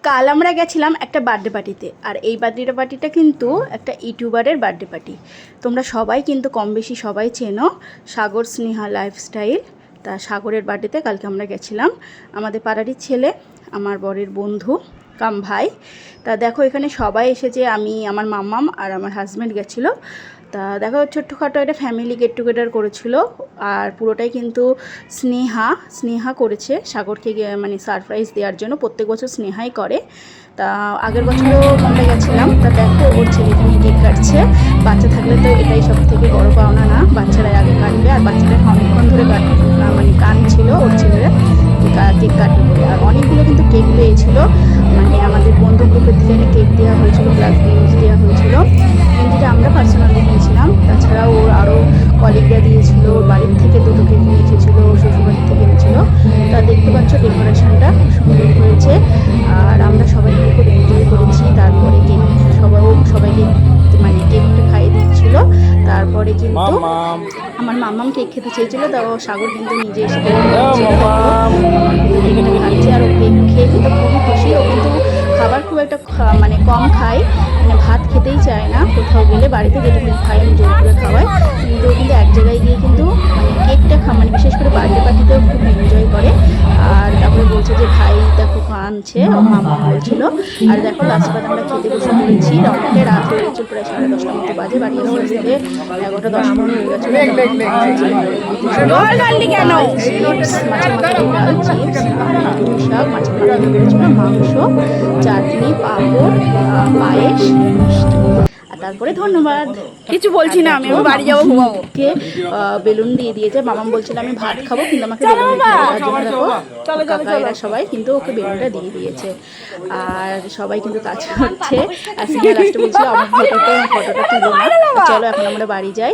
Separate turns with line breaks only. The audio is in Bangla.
কাল আমরা গেছিলাম একটা বার্থডে পার্টিতে, আর এই বার্থডে পার্টিটা কিন্তু একটা ইউটিউবারের বার্থডে পার্টি। তোমরা সবাই কিন্তু কম বেশি সবাই চেনো, সাগর স্নেহা লাইফস্টাইল। তা সাগরের বার্থডেতে কালকে আমরা গেছিলাম, আমাদের পাড়ারই ছেলে, আমার বরের বন্ধু কাম ভাই। তা দেখো এখানে সবাই এসেছে, আমি, আমার মাম্মাম আর আমার হাজব্যান্ড গেছিলো। তা দেখো ছোট্টখাটো একটা ফ্যামিলি গেট টুগেদার করেছিল, আর পুরোটাই কিন্তু স্নেহা করেছে সাগরকে মানে সারপ্রাইজ দেওয়ার জন্য। প্রত্যেক বছর স্নেহাই করে। তা আগের বছরও আমরা গেছিলাম। তা দেখো ওর ছেলেকে নিয়ে কেক কাটছে। বাচ্চা থাকলে তো এটাই সব থেকে বড় পাওনা না, বাচ্চারাই আগে কাটবে। আর বাচ্চাটা অনেকক্ষণ ধরে মানে কাঁদছিল ওর ছেলেরা কেক কাটবে বলে। আর অনেকগুলো কিন্তু কেক পেয়েছিল, মানে আমাদের বন্ধু গ্রুপের থেকে একটা কেক দেওয়া হয়েছিল, প্লাস জিনিস দেওয়া হয়েছিল, কিন্তু যেটা আমরা পার্সোনালি নিয়েছিলাম। তাছাড়া ওর আরও কলিগরা দিয়েছিল, ওর বাড়ির থেকে দুটো কেক নিয়ে এসেছিলো, ওর শ্বশুরবাড়ির থেকে এনেছিলো। তা দেখতে পাচ্ছ ডেকোরেশনটা সুন্দর হয়েছে, আর আমরা সবাই মিলে খুব এনজয় করেছি। তারপরে কেক সবাইকে মানে কেকটা খাইয়ে দিচ্ছিল। তারপরে কিন্তু আমার মাম্মাম কেক খেতে চেয়েছিল, তা সাগর কিন্তু নিজে এসে কেকটা খাচ্ছে। আর ও কেক খেয়ে কিন্তু খুবই খুশি। ও কিন্তু খাবার খুব একটা মানে কম খায়, মানে ভাত খেতেই চায় না। কোথাও গেলে বাড়িতে যেটুকু খায় আমি জোর করে খাওয়াই, কিন্তু ও কিন্তু এক জায়গায় গিয়ে কিন্তু মানে কেকটা মানে বিশেষ করে বার্থডে পার্টিতেও খুব এনজয় করে। আর তারপরে বলছে যে ভাই দেখো আনছে, ও মামা বলছিল। আর দেখো লাস্ট বার আমরা খেতে বসে পড়েছি, অনেকটা রাত হয়ে গেছে, প্রায় 10:30টার মতো বাজে। বাড়ি আসতে আসতে 11:10 হয়ে গেছিলো। শাক, মাছের মাংস, চাটনি, পাঁপড়, পায়েস, মিষ্টি। আর তারপরে ধন্যবাদ, কিছু বলছি না, আমি বাড়ি যাবো ঘুমাবো। বেলুন দিয়ে দিয়েছে, মামাম বলছিল আমি ভাত খাবো কিন্তু আমাকে বেলুন দিতে হবে, তার জন্য দেখো কাকারা সবাই কিন্তু ওকে বেলুনটা দিয়ে দিয়েছে। আর সবাই কিন্তু কাজ করছে। আর সিনিয়র লাস্টে বলছিল আমার ফটোটা তুলো না। চলো এখন আমরা বাড়ি যাই।